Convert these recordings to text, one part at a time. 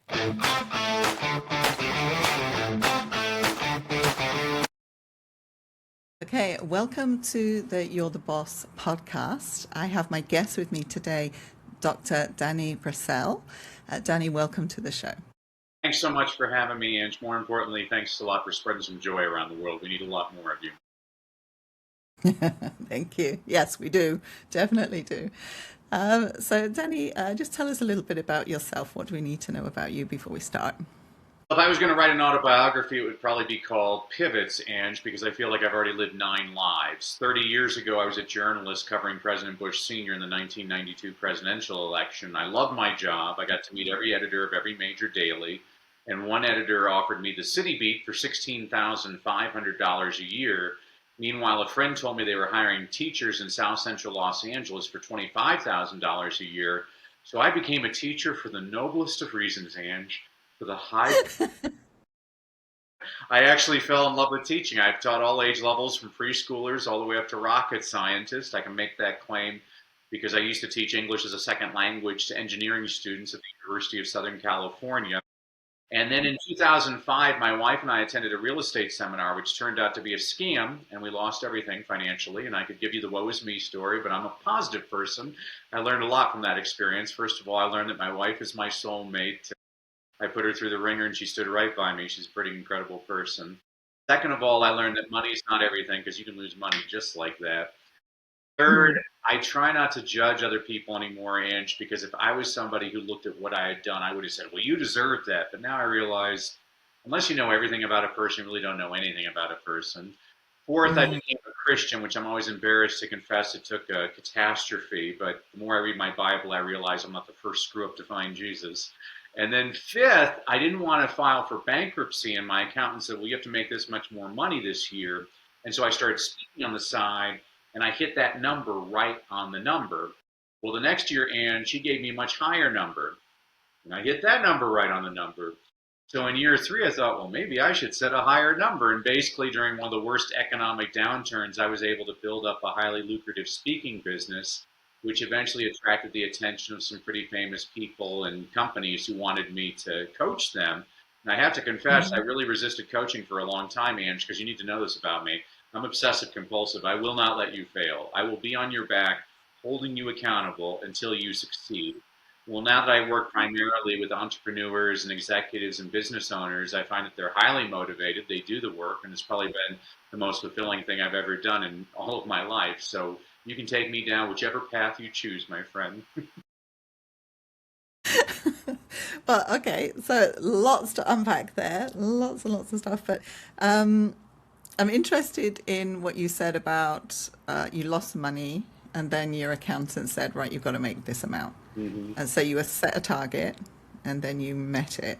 Okay, welcome to the You're the Boss podcast. I have my guest with me today, Dr. Danny Brassell. Danny, welcome to the show. Thanks so much for having me, Ange. More importantly, thanks a lot for spreading some joy around the world. We need a lot more of you. Thank you. Yes, we do. Definitely do. So, Danny, just tell us a little bit about yourself. What do we need to know about you before we start? If I was going to write an autobiography, it would probably be called Pivots, Ange, because I feel like I've already lived 9 lives. 30 years ago, I was a journalist covering President Bush Sr. in the 1992 presidential election. I loved my job. I got to meet every editor of every major daily, and one editor offered me the City Beat for $16,500 a year. Meanwhile, a friend told me they were hiring teachers in South Central Los Angeles for $25,000 a year. So I became a teacher for the noblest of reasons, Ange, for the high. I actually fell in love with teaching. I've taught all age levels from preschoolers all the way up to rocket scientists. I can make that claim because I used to teach English as a second language to engineering students at the University of Southern California. And then in 2005, my wife and I attended a real estate seminar, which turned out to be a scam, and we lost everything financially. And I could give you the woe is me story, but I'm a positive person. I learned a lot from that experience. First of all, I learned that my wife is my soulmate. I put her through the ringer and she stood right by me. She's a pretty incredible person. Second of all, I learned that money is not everything because you can lose money just like that. Third, I try not to judge other people anymore, Ange, because if I was somebody who looked at what I had done, I would have said, well, you deserve that. But now I realize, unless you know everything about a person, you really don't know anything about a person. Fourth, I Mm. became a Christian, which I'm always embarrassed to confess. It took a catastrophe, but the more I read my Bible, I realize I'm not the first screw up to find Jesus. And then fifth, I didn't want to file for bankruptcy, and my accountant said, well, you have to make this much more money this year. And so I started speaking on the side, and I hit that number right on the number. Well, the next year, Anne, she gave me a much higher number, and I hit that number right on the number. So in year three, I thought, well, maybe I should set a higher number. And basically, during one of the worst economic downturns, I was able to build up a highly lucrative speaking business, which eventually attracted the attention of some pretty famous people and companies who wanted me to coach them. And I have to confess, I Mhm. really resisted coaching for a long time, Ange, because you need to know this about me. I'm obsessive compulsive. I will not let you fail. I will be on your back, holding you accountable until you succeed. Well, now that I work primarily with entrepreneurs and executives and business owners, I find that they're highly motivated. They do the work, and it's probably been the most fulfilling thing I've ever done in all of my life. So you can take me down whichever path you choose, my friend. Well, okay, so lots to unpack there, lots and lots of stuff. But um, I'm interested in what you said about you lost money, and then your accountant said, right, you've got to make this amount. Hmm. And so you were set a target, and then you met it.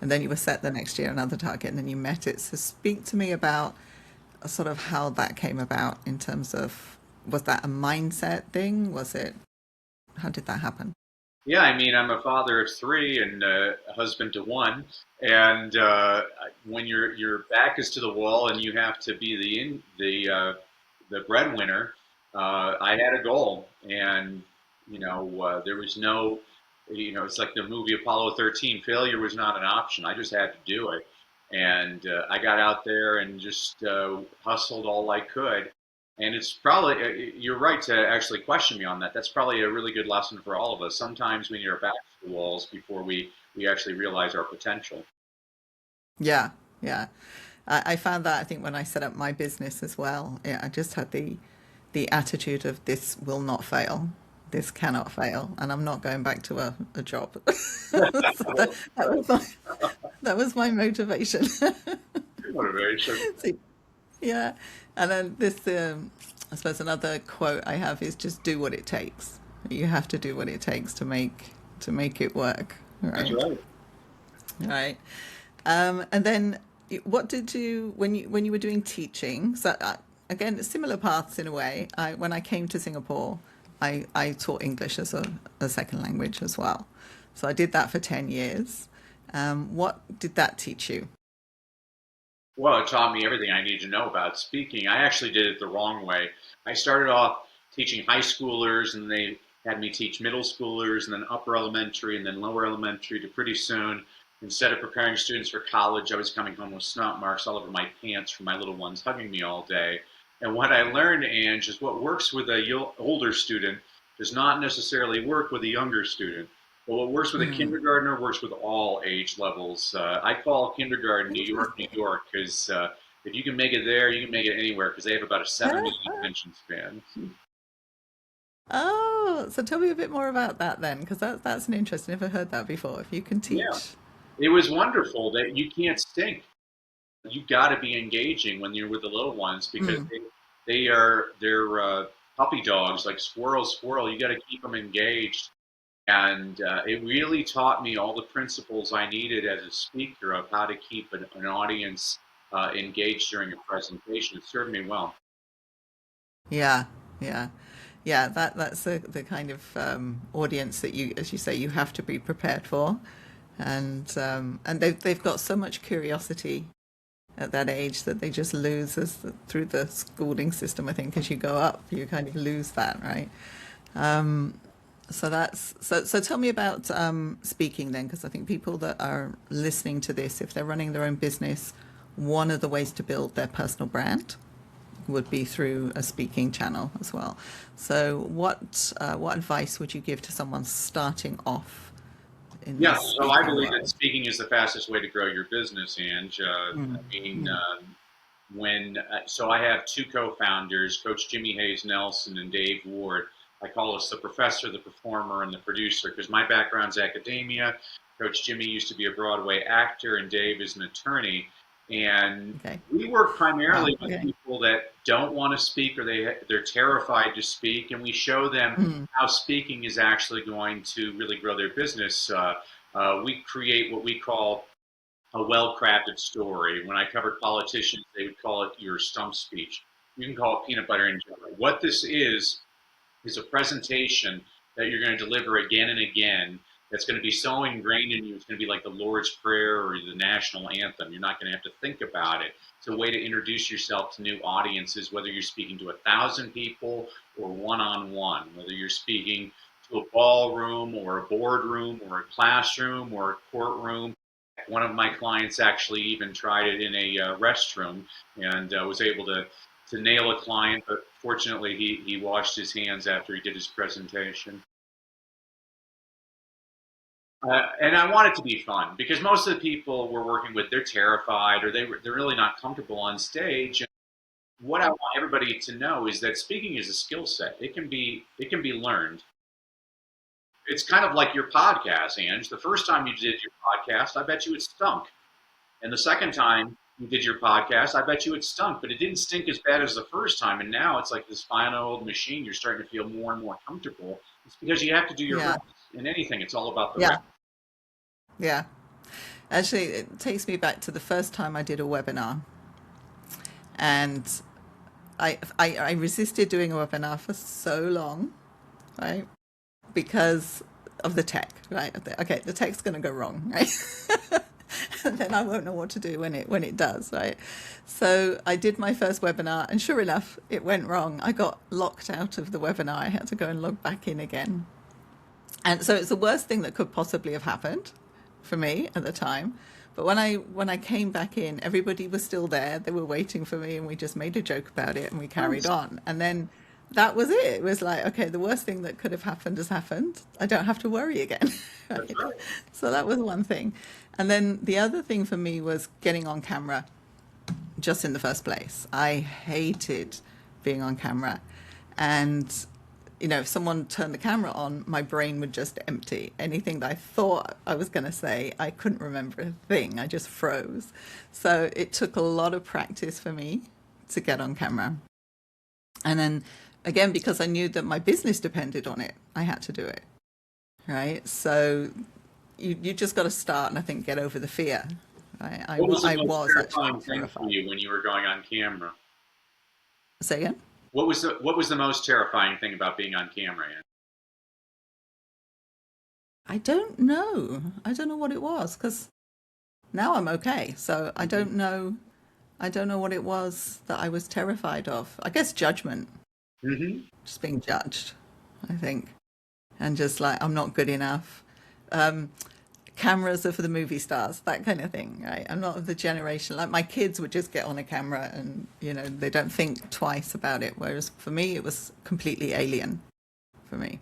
And then you were set the next year another target, and then you met it. So speak to me about sort of how that came about in terms of, was that a mindset thing? Was it, how did that happen? Yeah, I mean, I'm a father of three and a husband to one, and when your back is to the wall and you have to be the breadwinner, I had a goal, and there was no, it's like the movie Apollo 13. Failure was not an option. I just had to do it, and I got out there and just hustled all I could. And it's probably, you're right to actually question me on that. That's probably a really good lesson for all of us. Sometimes we need our backs to the walls before we actually realize our potential. Yeah, yeah. I found that I think when I set up my business as well, yeah, I just had the attitude of this will not fail. This cannot fail, and I'm not going back to a job. So that was my motivation. Motivation. So, yeah, and then this, I suppose another quote I have is just do what it takes. You have to do what it takes to make it work, That's right? right. Right. And then, what did you when you were doing teaching? So again, similar paths in a way. When I came to Singapore, I taught English as a second language as well. So I did that for 10 years. What did that teach you? Well, it taught me everything I need to know about speaking. I actually did it the wrong way. I started off teaching high schoolers, and they had me teach middle schoolers, and then upper elementary, and then lower elementary, to pretty soon Instead of preparing students for college, I was coming home with snot marks all over my pants from my little ones hugging me all day. And what I learned, Ange, is what works with a older student does not necessarily work with a younger student. But what works with a Hmm. kindergartner works with all age levels. I call kindergarten New Interesting. York, because if you can make it there, you can make it anywhere, because they have about a 7 minute attention span. Oh, so tell me a bit more about that then, because that's an interesting. I've never heard that before. If you can Yeah, teach. it was wonderful that you can't stink. You got to be engaging when you're with the little ones, because Mm. they're puppy dogs like squirrel. You got to keep them engaged, and it really taught me all the principles I needed as a speaker of how to keep an audience engaged during a presentation. It served me well. Yeah, yeah, yeah. That's the kind of audience that you, as you say, you have to be prepared for, and they've got so much curiosity at that age that they just lose through the schooling system. I think as you go up, you kind of lose that, right? So that's so. So tell me about speaking then, because I think people that are listening to this, if they're running their own business, one of the ways to build their personal brand would be through a speaking channel as well. So what advice would you give to someone starting off in Yeah, this so I speaking believe that world? speaking is the fastest way to grow your business, Ange. Mm, I mean, mm, when so I have two co-founders, Coach Jimmy Hayes Nelson and Dave Ward. I call us the professor, the performer, and the producer, because my background's academia. Coach Jimmy used to be a Broadway actor, and Dave is an attorney. And okay. we work Wow. primarily with Okay. people that don't want to speak, or they're terrified to speak, and we show them Mm, how speaking is actually going to really grow their business. We create what we call a well-crafted story. When I covered politicians, they would call it your stump speech. You can call it peanut butter and jelly. What this is a presentation that you're going to deliver again and again. That's going to be so ingrained in you. It's going to be like the Lord's Prayer or the national anthem. You're not going to have to think about it. It's a way to introduce yourself to new audiences, whether you're speaking to 1,000 people or one-on-one, whether you're speaking to a ballroom or a boardroom or a classroom or a courtroom. One of my clients actually even tried it in a restroom, and was able to nail a client, but fortunately he washed his hands after he did his presentation. And I want it to be fun, because most of the people we're working with, they're terrified, or they're really not comfortable on stage. And what I want everybody to know is that speaking is a skill set. It can be learned. It's kind of like your podcast, Ange. The first time you did your podcast, I bet you it stunk. And the second time you did your podcast, I bet you it stunk, but it didn't stink as bad as the first time. And now it's like this fine old machine. You're starting to feel more and more comfortable. It's because you have to do your yeah. reps. In anything, it's all about the reps. Yeah. Yeah. Actually, it takes me back to the first time I did a webinar, and I resisted doing a webinar for so long, right? Because of the tech, right? Okay, the tech's going to go wrong, right? And then I won't know what to do when it does, right? So I did my first webinar, and sure enough, it went wrong. I got locked out of the webinar. I had to go and log back in again. And so it's the worst thing that could possibly have happened for me at the time. But when I came back in, everybody was still there. They were waiting for me, and we just made a joke about it, and we carried Nice. on. And then that was it. It was like, okay, the worst thing that could have happened has happened. I don't have to worry again. That's Right? right. So that was one thing. And then the other thing for me was getting on camera just in the first place. I hated being on camera. And, if someone turned the camera on, my brain would just empty. Anything that I thought I was going to say, I couldn't remember a thing. I just froze. So it took a lot of practice for me to get on camera. And then again, because I knew that my business depended on it, I had to do it. Right. So you just got to start and I think get over the fear. Right? What was the I most was actually terrifying thing for terrified. you when you were going on camera? Say again? What was the most terrifying thing about being on camera, Ange? I don't know. I don't know what it was because now I'm okay. So I Mhm. don't know. I don't know what it was that I was terrified of. I guess judgment, Mhm. just being judged, I think. And just like, I'm not good enough. cameras are for the movie stars, that kind of thing, right? I'm not of the generation like my kids would just get on a camera and they don't think twice about it. Whereas for me, it was completely alien for me.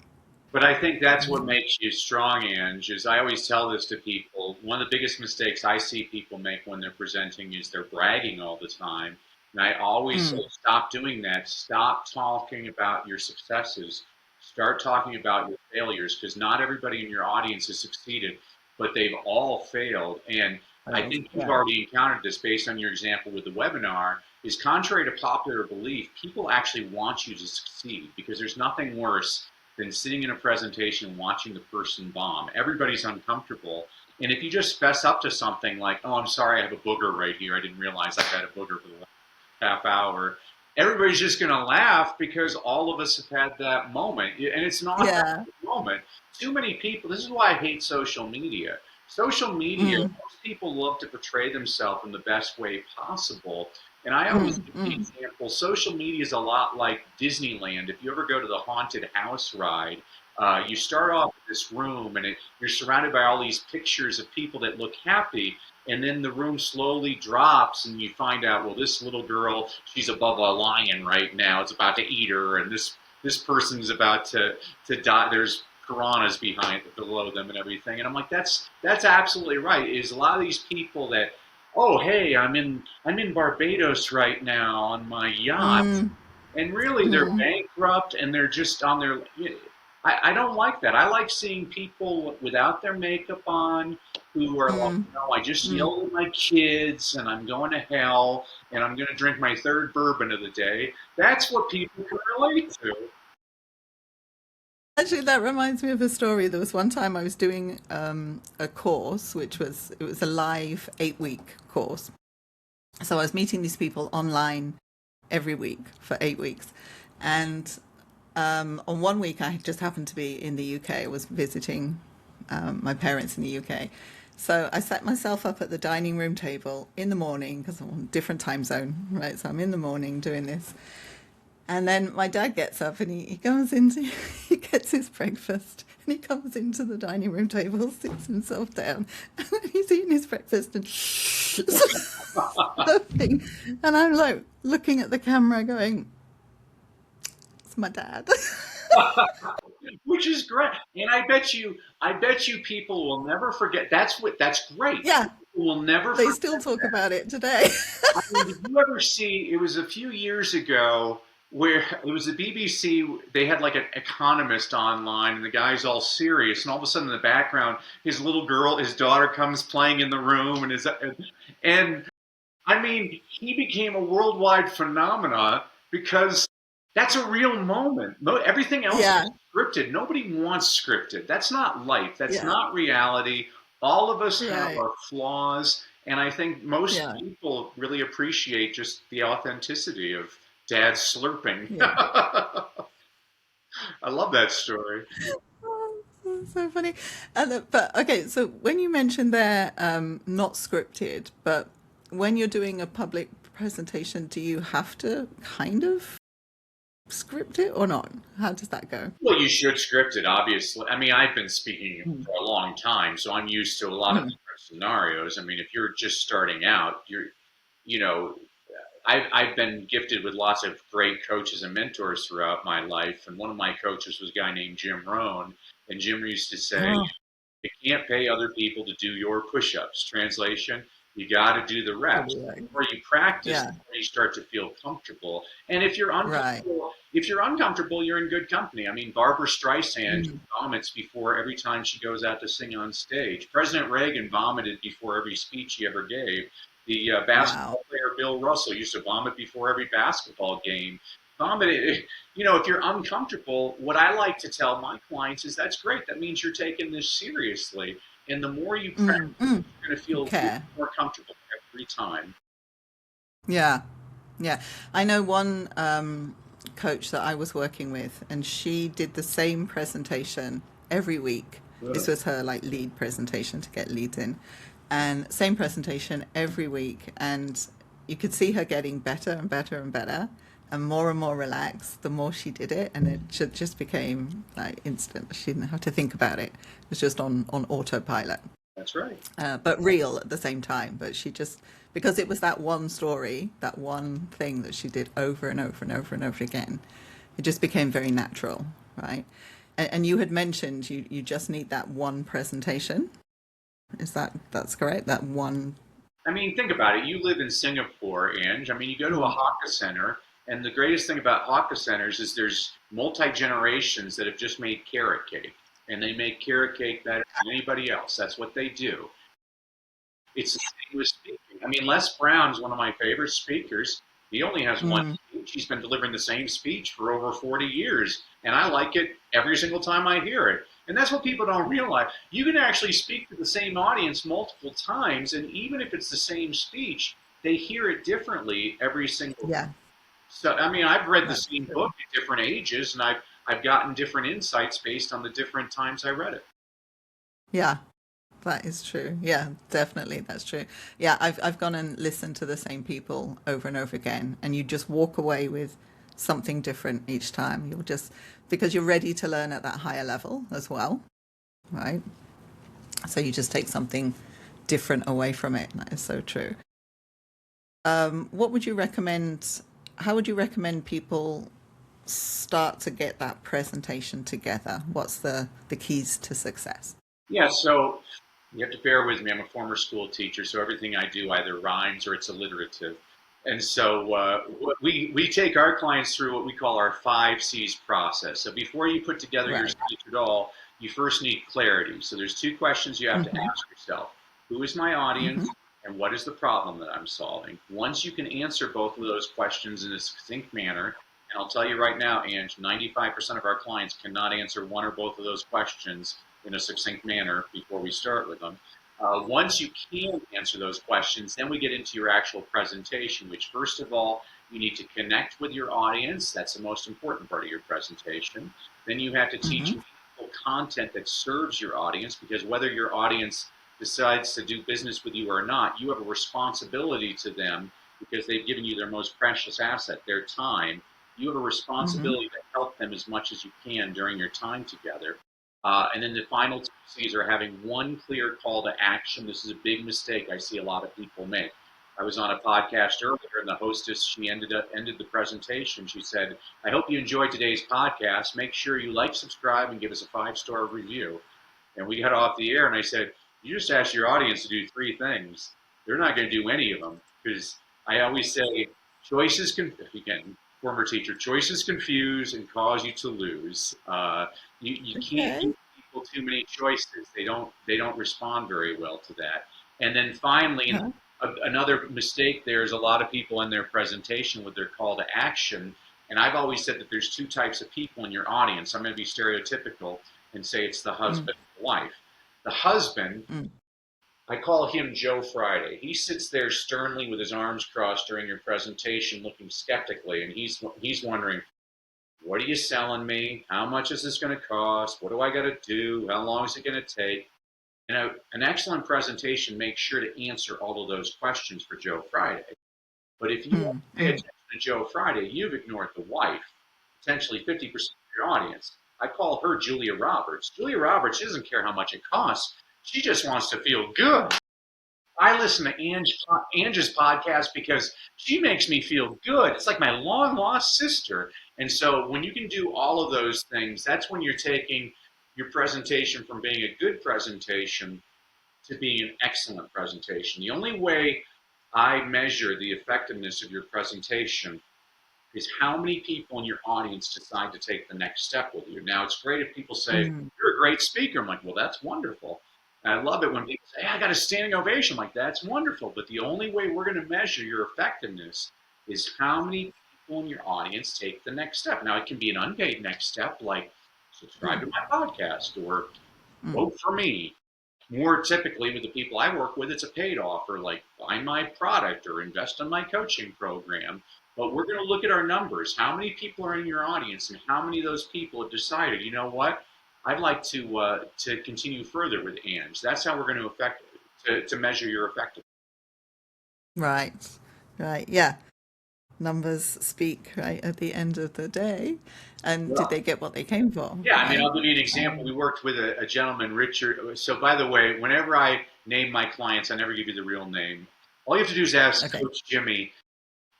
But I think that's what makes you strong, Ange, is I always tell this to people. One of the biggest mistakes I see people make when they're presenting is they're bragging all the time. And I always say, Mm, stop doing that. Stop talking about your successes. Start talking about your failures, because not everybody in your audience has succeeded, but they've all failed. And I failed. think you've Yeah. already encountered this based on your example with the webinar, is contrary to popular belief, people actually want you to succeed because there's nothing worse than sitting in a presentation and watching the person bomb. Everybody's uncomfortable. And if you just fess up to something like, oh, I'm sorry, I have a booger right here. I didn't realize I had a booger for the last half hour. Everybody's just going to laugh because all of us have had that moment. And it's not a Yeah. bad moment. Too many people, this is why I hate social media. Social media, Mm, most people love to portray themselves in the best way possible. And I always mm, give the mm, example, social media is a lot like Disneyland. If you ever go to the haunted house ride, you start off in this room and you're surrounded by all these pictures of people that look happy. And then the room slowly drops, and you find out, well, this little girl, she's above a lion right now. It's about to eat her, and this person's about to die. There's piranhas below them and everything. And I'm like, that's absolutely right. Is a lot of these people that, oh, hey, I'm in Barbados right now on my yacht, mm, and really they're mm, bankrupt and they're just on their. I don't like that. I like seeing people without their makeup on who are like, mm, no, I just mm. yelled at my kids and I'm going to hell and I'm going to drink my third bourbon of the day. That's what people can relate to. Actually, that reminds me of a story. There was one time I was doing a course, it was a live 8 week course. So I was meeting these people online every week for 8 weeks, and on one week I just happened to be in the UK. I was visiting my parents in the UK. So I set myself up at the dining room table in the morning because I'm on a different time zone, right? So I'm in the morning doing this. And then my dad gets up and he goes into, he gets his breakfast and he comes into the dining room table, sits himself down, and he's eating his breakfast and slurping. And I'm like looking at the camera going, it's my dad. Which is great. And I bet you people will never forget. That's great. Yeah, People will never they forget. still talk about it today. I mean, did you ever see? It was a few years ago where it was the BBC. They had like an economist online, and the guy's all serious, and all of a sudden in the background, his little girl, his daughter, comes playing in the room, and I mean, he became a worldwide phenomenon because that's a real moment. Everything else Yeah, is scripted. Nobody wants scripted. That's not life. That's yeah, not reality. All of us have right. our flaws, and I think most Yeah, people really appreciate just the authenticity of dad slurping. yeah. I love that story. Oh, that's so funny. But okay, so when you mentioned there, not scripted, but when you're doing a public presentation, do you have to kind of script it or not? How does that go? Well, you should script it, obviously. I mean, I've been speaking Mm, for a long time, so I'm used to a lot of mm, different scenarios. I mean, if you're just starting out, you know, I've been gifted with lots of great coaches and mentors throughout my life. And one of my coaches was a guy named Jim Rohn. And Jim used to say, oh, you can't pay other people to do your push ups. Translation, you got to do the reps. totally right. The more you practice, the Yeah, more you start to feel comfortable. And if you're right. uncomfortable, you're in good company. I mean, Barbara Streisand Mm, vomits before every time she goes out to sing on stage. President Reagan vomited before every speech he ever gave. The wow. basketball player Bill Russell used to vomit before every basketball game. Vomit, if you're uncomfortable, what I like to tell my clients is that's great. That means you're taking this seriously. And the more you practice, Mm, mm, you're going to you feel care. more comfortable every time. Yeah, yeah. I know one coach that I was working with, and she did the same presentation every week. This was her like lead presentation to get leads in, and same presentation every week. And you could see her getting better and better and better, and more relaxed the more she did it. And it just became like instant. She didn't have to think about it. It was just on autopilot. That's right. but real at the same time. But she just, because it was that one story, that one thing that she did over and over and over and over again, it just became very natural, right? And you had mentioned you just need that one presentation. Is that's correct? That one. I mean, think about it. You live in Singapore, Ange. I mean, you go to a Mm. Hakka center, and the greatest thing about Hakka centers is there's multi generations that have just made carrot cake, and they make carrot cake better than anybody else. That's what they do. It's the same with speaking. I mean, Les Brown's one of my favorite speakers. He only has one Mm. speech. He's been delivering the same speech for over 40 years, and I like it every single time I hear it. And that's what people don't realize. You can actually speak to the same audience multiple times, and even if it's the same speech, they hear it differently every single time. Yeah, So, I mean, I've read the that's same book true. at different ages, and I've gotten different insights based on the different times I read it. Yeah, that is true. Yeah, definitely, that's true. Yeah, I've gone and listened to the same people over and over again, and you just walk away with something different each time. You'll just, because you're ready to learn at that higher level as well, right? So you just take something different away from it. That is so true. What would you recommend? How would you recommend people start to get that presentation together? What's the keys to success? Yeah, so you have to bear with me. I'm a former school teacher, so everything I do either rhymes or it's alliterative. And so we take our clients through what we call our 5 C's process. So before you put together your Right. speech at all, you first need clarity. So there's 2 questions you have to Mm-hmm. ask yourself. Who is my audience Mm-hmm. and what is the problem that I'm solving? Once you can answer both of those questions in a succinct manner, and I'll tell you right now, Ange, 95% of our clients cannot answer one or both of those questions in a succinct manner before we start with them. Once you can answer those questions, then we get into your actual presentation, which first of all, you need to connect with your audience. That's the most important part of your presentation. Then you have to teach Mm-hmm. meaningful content that serves your audience, because whether your audience decides to do business with you or not, you have a responsibility to them because they've given you their most precious asset, their time. You have a Mm-hmm. responsibility to help them as much as you can during your time together. And then the final 2 C's are having one clear call to action. This is a big mistake I see a lot of people make. I was on a podcast earlier, and the hostess she ended the presentation. She said, "I hope you enjoyed today's podcast. Make sure you like, subscribe, and give us a 5-star review." And we got off the air, and I said, "You just asked your audience to do 3 things. They're not going to do any of them because I always say choices can again." Former teacher, choices confuse and cause you to lose. You can't Okay. give people too many choices. They don't respond very well to that. And then finally, and Uh-huh. another mistake there is a lot of people in their presentation with their call to action. And I've always said that there's 2 types of people in your audience. I'm going to be stereotypical and say it's the Mm. husband and the wife. The husband, Mm. I call him Joe Friday. He sits there sternly with his arms crossed during your presentation, looking skeptically, and he's wondering, what are you selling me? How much is this going to cost? What do I got to do? How long is it going to take? An excellent presentation makes sure to answer all of those questions for Joe Friday. But if you want Mm. to pay Mm. attention to Joe Friday, you've ignored the wife, potentially 50% of your audience. I call her Julia Roberts. Julia Roberts doesn't care how much it costs. She just wants to feel good. I listen to Ange's podcast because she makes me feel good. It's like my long lost sister. And so when you can do all of those things, that's when you're taking your presentation from being a good presentation to being an excellent presentation. The only way I measure the effectiveness of your presentation is how many people in your audience decide to take the next step with you. Now, it's great if people say, Mm. "You're a great speaker." I'm like, "Well, that's wonderful." And I love it when people say, "Hey, I got a standing ovation." I'm like, "That's wonderful." But the only way we're going to measure your effectiveness is how many people in your audience take the next step. Now, it can be an unpaid next step, like subscribe Mm. to my podcast or Mm. vote for me. More typically, with the people I work with, it's a paid offer, like buy my product or invest in my coaching program. But we're going to look at our numbers. How many people are in your audience, and how many of those people have decided, you know what, I'd like to continue further with Ange. That's how we're going to to measure your effectiveness. Right. Right. Yeah. numbers speak, right, at the end of the day. And did Well, they get what they came for, yeah, I mean, right? I'll give you an example. We worked with a gentleman, Richard. So, by the way, whenever I name my clients, I never give you the real name. All you have to do is ask Okay. Coach Jimmy.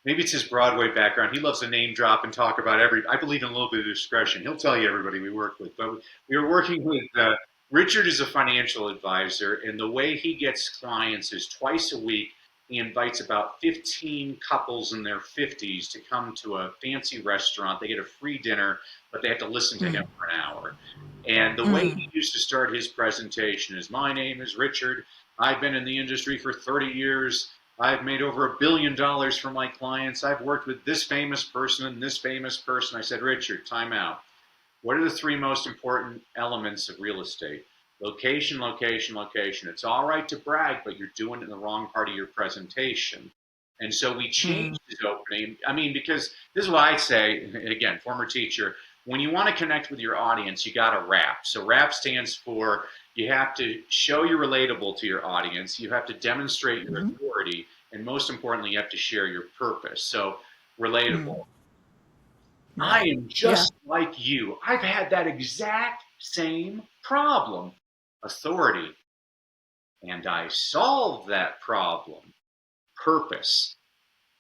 Maybe it's his Broadway background. He loves to name drop and talk about every. I believe in a little bit of discretion. He'll tell you everybody we work with. But we were working with Richard is a financial advisor, and the way he gets clients is twice a week. He invites about 15 couples in their 50s to come to a fancy restaurant. They get a free dinner, but they have to listen to him Mm, for an hour. And the way mm, he used to start his presentation is, "My name is Richard. I've been in the industry for 30 years. I've made over $1 billion for my clients. I've worked with this famous person and this famous person." I said, "Richard, time out. What are the three most important elements of real estate? Location, location, location. It's all right to brag, but you're doing it in the wrong part of your presentation." And so we changed mm, his opening. I mean, because this is what I say, again, former teacher, when you want to connect with your audience, you got to rap. So rap stands for you have to show you're relatable to your audience, you have to demonstrate your mm, authority, and most importantly, you have to share your purpose. So mm. relatable. I Right. am Yeah. just like you. I've had that exact same problem. Authority. And I solved that problem. Purpose.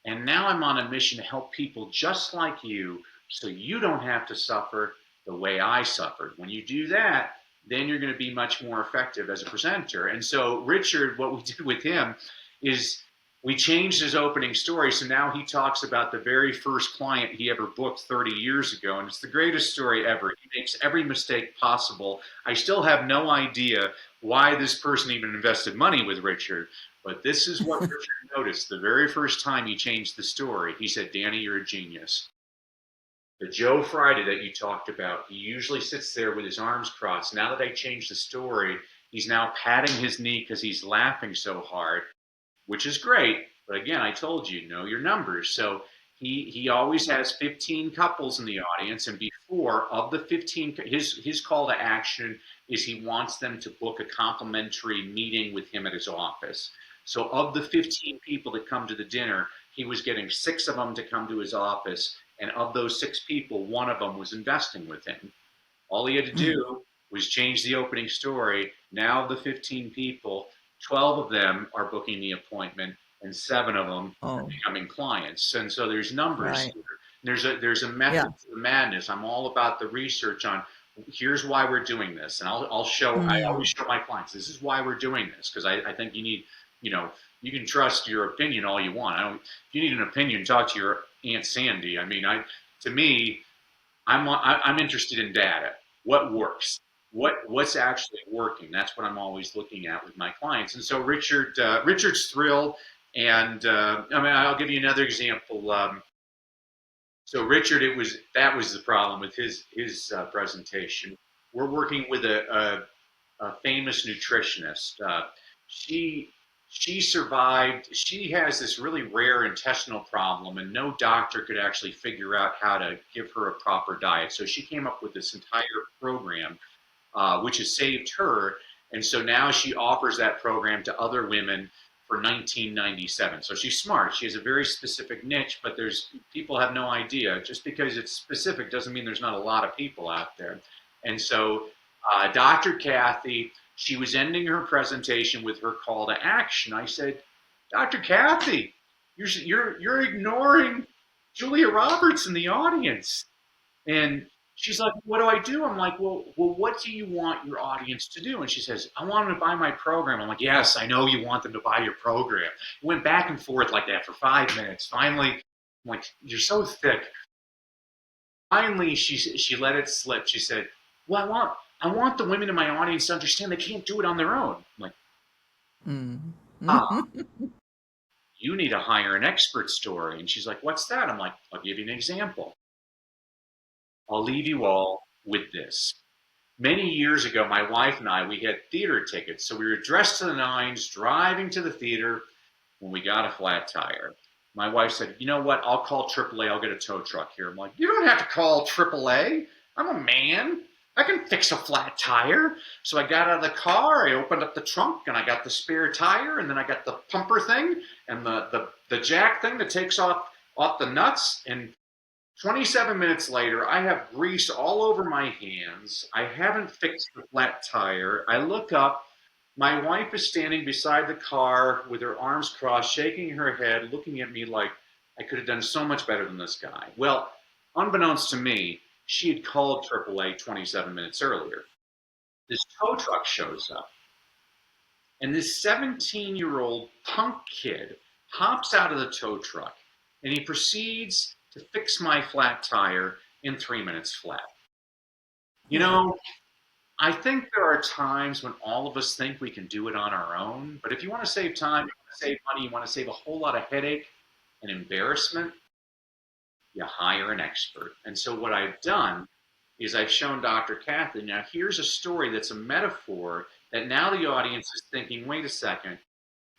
And now I'm on a mission to help people just like you so you don't have to suffer the way I suffered. When you do that, then you're going to be much more effective as a presenter. And so, Richard, what we did with him is we changed his opening story. So now he talks about the very first client he ever booked 30 years ago. And it's the greatest story ever. He makes every mistake possible. I still have no idea why this person even invested money with Richard. But this is what Richard noticed the very first time he changed the story. He said, "Danny, you're a genius. The Joe Friday that you talked about, he usually sits there with his arms crossed. Now that I changed the story, he's now patting his knee because he's laughing so hard, which is great. But again, I told you, know your numbers." So he always has 15 couples in the audience, and before of the 15, his call to action is he wants them to book a complimentary meeting with him at his office. So of the 15 people that come to the dinner, he was getting six of them to come to his office, and of those six people, one of them was investing with him. All he had to Mm. do was change the opening story. Now the 15 people, 12 of them are booking the appointment, and seven of them are Oh, becoming clients. And so there's numbers right. here. There's a Yeah. method to the madness. I'm all about the research on here's why we're doing this, and I'll show. I always Mm. show my clients this is why we're doing this because I think you need, you know, you can trust your opinion all you want. I don't. If you need an opinion, talk to your Aunt Sandy. I mean, to me, I'm interested in data. What works? What's actually working? That's what I'm always looking at with my clients. And so Richard's thrilled. And I mean, I'll give you another example. So Richard, it was that was the problem with his presentation. We're working with a famous nutritionist. She she survived. She has this really rare intestinal problem, and no doctor could actually figure out how to give her a proper diet. So she came up with this entire program, which has saved her. And so now she offers that program to other women for 1997. So she's smart. She has a very specific niche, but there's people have no idea. Just because it's specific doesn't mean there's not a lot of people out there. And so Dr. Kathy, she was ending her presentation with her call to action. I said, "Dr. Kathy, you're ignoring Julia Roberts in the audience." And she's like, "What do I do?" I'm like, well, what do you want your audience to do? And she says, "I want them to buy my program." I'm like, "Yes, I know you want them to buy your program." It went back and forth like that for 5 minutes. Finally, I'm like, "You're so thick." Finally, she let it slip. She said, "Well, I want the women in my audience to understand they can't do it on their own." I'm like, Mm. "Ah, you need to hire an expert story." And she's like, "What's that?" I'm like, "I'll give you an example. I'll leave you all with this. Many years ago, my wife and I, we had theater tickets. So we were dressed to the nines, driving to the theater when we got a flat tire. My wife said, "You know what? I'll call AAA. I'll get a tow truck here." I'm like, "You don't have to call AAA. I'm a man. I can fix a flat tire." So I got out of the car, I opened up the trunk, and I got the spare tire, and then I got the pumper thing and the jack thing that takes off off the nuts, and 27 minutes later, I have grease all over my hands. I haven't fixed the flat tire. I look up. My wife is standing beside the car with her arms crossed, shaking her head, looking at me like I could have done so much better than this guy. Well, unbeknownst to me, she had called AAA 27 minutes earlier. This tow truck shows up, and this 17-year-old punk kid hops out of the tow truck, and he proceeds to fix my flat tire in 3 minutes flat. You Yeah. know, I think there are times when all of us think we can do it on our own, but if you want to save time, you want to save money, you want to save a whole lot of headache and embarrassment, you hire an expert. And so what I've done is I've shown Dr. Kathy, now here's a story that's a metaphor that now the audience is thinking, wait a second,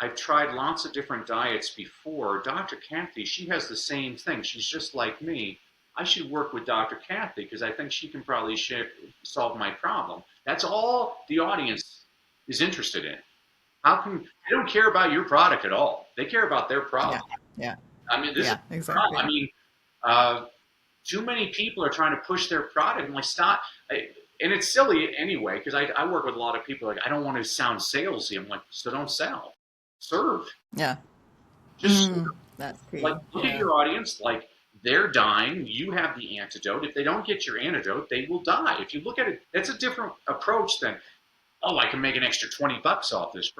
I've tried lots of different diets before. Dr. Kathy, she has the same thing. She's just like me. I should work with Dr. Kathy because I think she can probably solve my problem. That's all the audience is interested in. How can they don't care about your product at all? They care about their Yeah. problem. Yeah. I mean, this is Yeah. I Exactly. mean, uh, too many people are trying to push their product and like stop. And it's silly anyway because I work with a lot of people like I don't want to sound salesy. I'm like, so don't sell, serve. Yeah. Just That's like key. look at Yeah. your audience. Like they're dying. You have the antidote. If they don't get your antidote, they will die. If you look at it, that's a different approach than oh, I can make an extra $20 off this.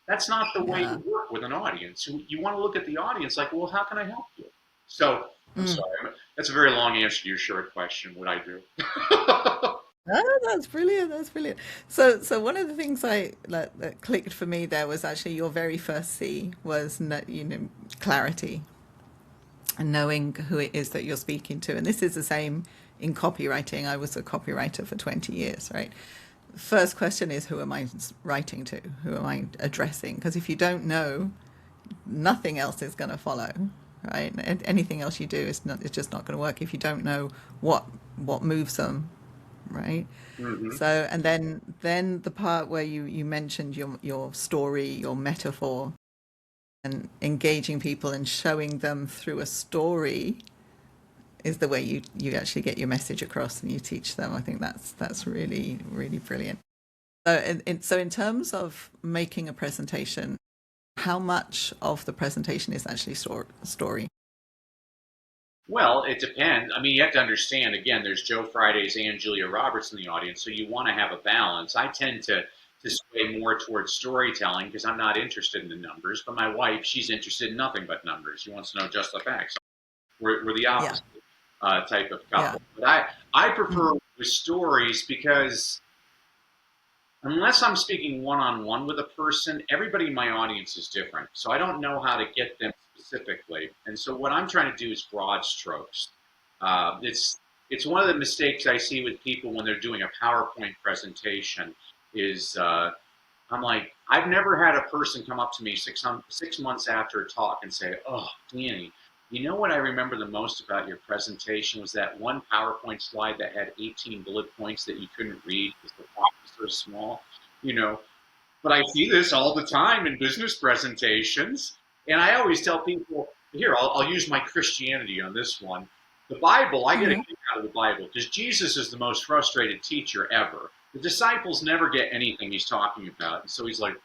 That's not the way Yeah. to work with an audience. You want to look at the audience like, well, how can I help you? So I'm Mm. sorry. That's a very long answer to your short question. What I do. Oh, that's brilliant. That's brilliant. So one of the things that clicked for me there was actually your very first C was clarity and knowing who it is that you're speaking to. And this is the same in copywriting. I was a copywriter for 20 years, right? First question is, who am I writing to? Who am I addressing? Because if you don't know, nothing else is going to follow, right? And anything else you do is not, it's just not going to work if you don't know what moves them, right? Mm-hmm. So, and then the part where you mentioned your story, your metaphor, and engaging people and showing them through a story is the way you actually get your message across and you teach them. I think that's really really brilliant. So so in terms of making a presentation, how much of the presentation is actually story? Well, it depends. I mean, you have to understand, again, there's Joe Fridays and Julia Roberts in the audience, so you want to have a balance. I tend to sway more towards storytelling because I'm not interested in the numbers, but my wife, she's interested in nothing but numbers. She wants to know just the facts. We're the Yeah. opposite type of Yeah. couple. But I prefer Mm. with stories because unless I'm speaking one on one with a person, everybody in my audience is different. So I don't know how to get them specifically. And so what I'm trying to do is broad strokes. It's one of the mistakes I see with people when they're doing a PowerPoint presentation is I'm like, I've never had a person come up to me 6 months after a talk and say, "Oh, Danny, you know what I remember the most about your presentation was that one PowerPoint slide that had 18 bullet points that you couldn't read because the font was so small." You know, but I see this all the time in business presentations, and I always tell people, here, I'll use my Christianity on this one. The Bible, I get a Mm-hmm. kick out of the Bible because Jesus is the most frustrated teacher ever. The disciples never get anything he's talking about. And so he's like,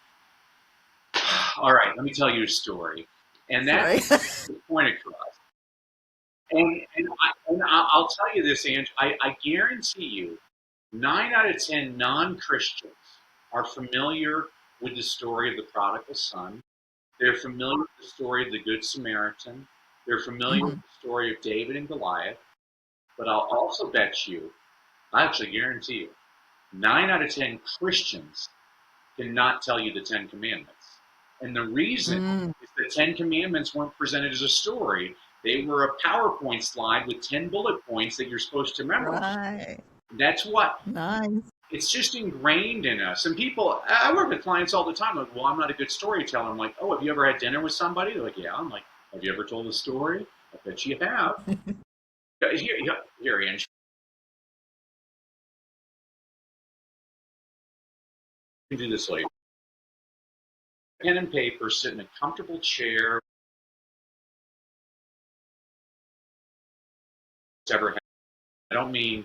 all right, let me tell you a story. And that Sorry. the point across. And I'll tell you this, Ange, I guarantee you 9 out of 10 non-Christians are familiar with the story of the prodigal son. They're familiar with the story of the Good Samaritan. They're familiar with Hmm. the story of David and Goliath. But I'll also bet you, I actually guarantee you, 9 out of 10 Christians cannot tell you the Ten Commandments. And the reason Mm. is the Ten Commandments weren't presented as a story. They were a PowerPoint slide with 10 bullet points that you're supposed to memorize. Right. That's what Nice. it's just ingrained in us. And people, I work with clients all the time. Like, well, I'm not a good storyteller. I'm like, oh, have you ever had dinner with somebody? They're like, yeah. I'm like, have you ever told a story? I bet you have. Here, Ange, you can do this later. Pen and paper, sit in a comfortable chair, ever had. I don't mean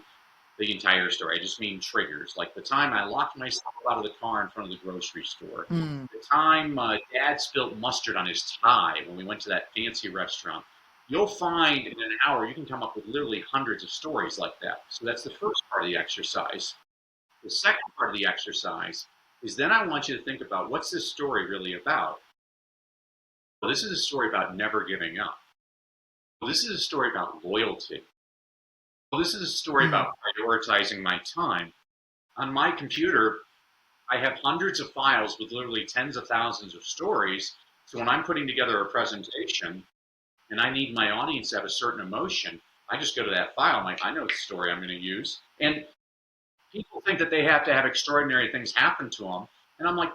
the entire story. I just mean triggers. Like the time I locked myself out of the car in front of the grocery store. Mm. The time Dad spilt mustard on his tie when we went to that fancy restaurant. You'll find in an hour you can come up with literally hundreds of stories like that. So that's the first part of the exercise. The second part of the exercise is then I want you to think about what's this story really about? Well, this is a story about never giving up. Well, this is a story about loyalty. Well, this is a story Mm. about prioritizing my time. On my computer, I have hundreds of files with literally tens of thousands of stories. So when I'm putting together a presentation and I need my audience to have a certain emotion, I just go to that file. I'm like, I know the story I'm going to use. And people think that they have to have extraordinary things happen to them. And I'm like,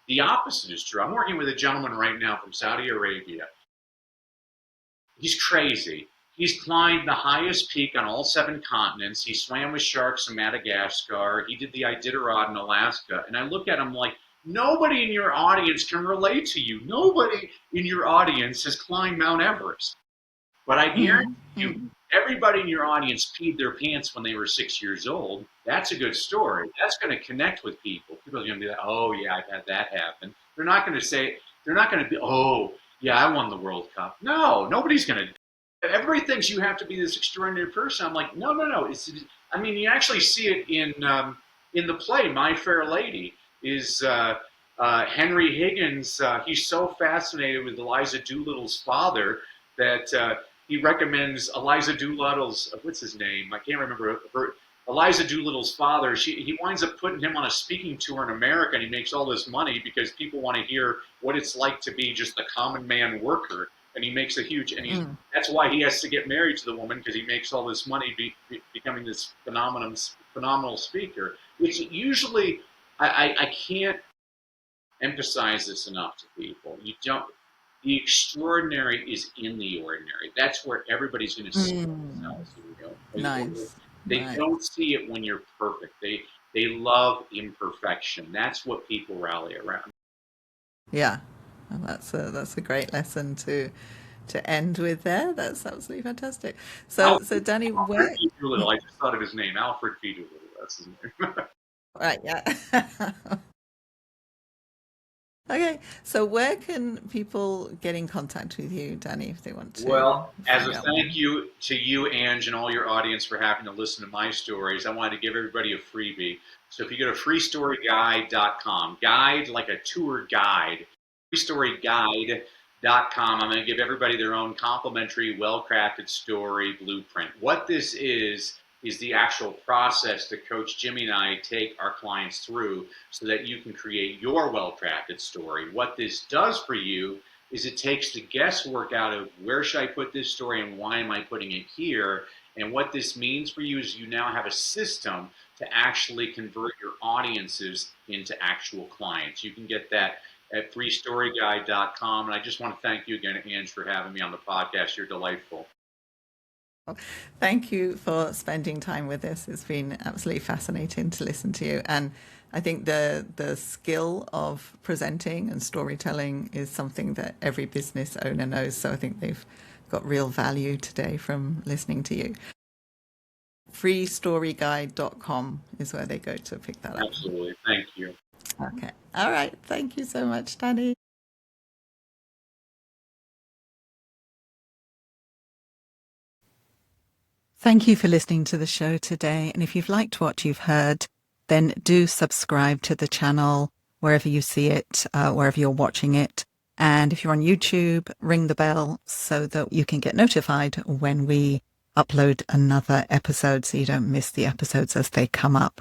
the opposite is true. I'm working with a gentleman right now from Saudi Arabia. He's crazy. He's climbed the highest peak on all 7 continents. He swam with sharks in Madagascar. He did the Iditarod in Alaska. And I look at him like, nobody in your audience can relate to you. Nobody in your audience has climbed Mount Everest. But I guarantee Mm. you, Mm. everybody in your audience peed their pants when they were 6 years old. That's a good story. That's going to connect with people. People are going to be like, oh, yeah, I've had that happen. They're not going to say, they're not going to be, oh, yeah, I won the World Cup. No, nobody's going to. Everybody thinks you have to be this extraordinary person. I'm like, no, no, no. I mean, you actually see it in the play My Fair Lady. Is Henry Higgins? He's so fascinated with Eliza Doolittle's father that he recommends Eliza Doolittle's what's his name? I can't remember her. Eliza Doolittle's father. He winds up putting him on a speaking tour in America, and he makes all this money because people want to hear what it's like to be just a common man worker. And he makes a huge, and Mm. that's why he has to get married to the woman because he makes all this money becoming this phenomenal speaker. It's usually I can't emphasize this enough to people. You don't. The extraordinary is in the ordinary. That's where everybody's going to see Mm. themselves. Nice. They Nice. don't see it when you're perfect. They love imperfection. That's what people rally around. Yeah. And that's a great lesson to end with there. That's absolutely fantastic. So Alfred, Danny, Alfred where? P. Doolittle. I just thought of his name. Alfred P. Doolittle. That's his name. Right, yeah. Okay, so where can people get in contact with you, Danny, if they want to Well, as find a out more? thank you to you, Ange, and all your audience for having to listen to my stories, I wanted to give everybody a freebie. So if you go to freestoryguide.com, guide like a tour guide, freestoryguide.com, I'm going to give everybody their own complimentary, well-crafted story blueprint. What this is the actual process that Coach Jimmy and I take our clients through so that you can create your well-crafted story. What this does for you is it takes the guesswork out of where should I put this story and why am I putting it here. And what this means for you is you now have a system to actually convert your audiences into actual clients. You can get that at freestoryguide.com. And I just want to thank you again, Ange, for having me on the podcast. You're delightful. Thank you for spending time with us. It's been absolutely fascinating to listen to you. And I think the skill of presenting and storytelling is something that every business owner knows. So I think they've got real value today from listening to you. Freestoryguide.com is where they go to pick that up. Absolutely. Thank you. Okay. All right. Thank you so much, Danny. Thank you for listening to the show today. And if you've liked what you've heard, then do subscribe to the channel wherever you see it, wherever you're watching it. And if you're on YouTube, ring the bell so that you can get notified when we upload another episode so you don't miss the episodes as they come up.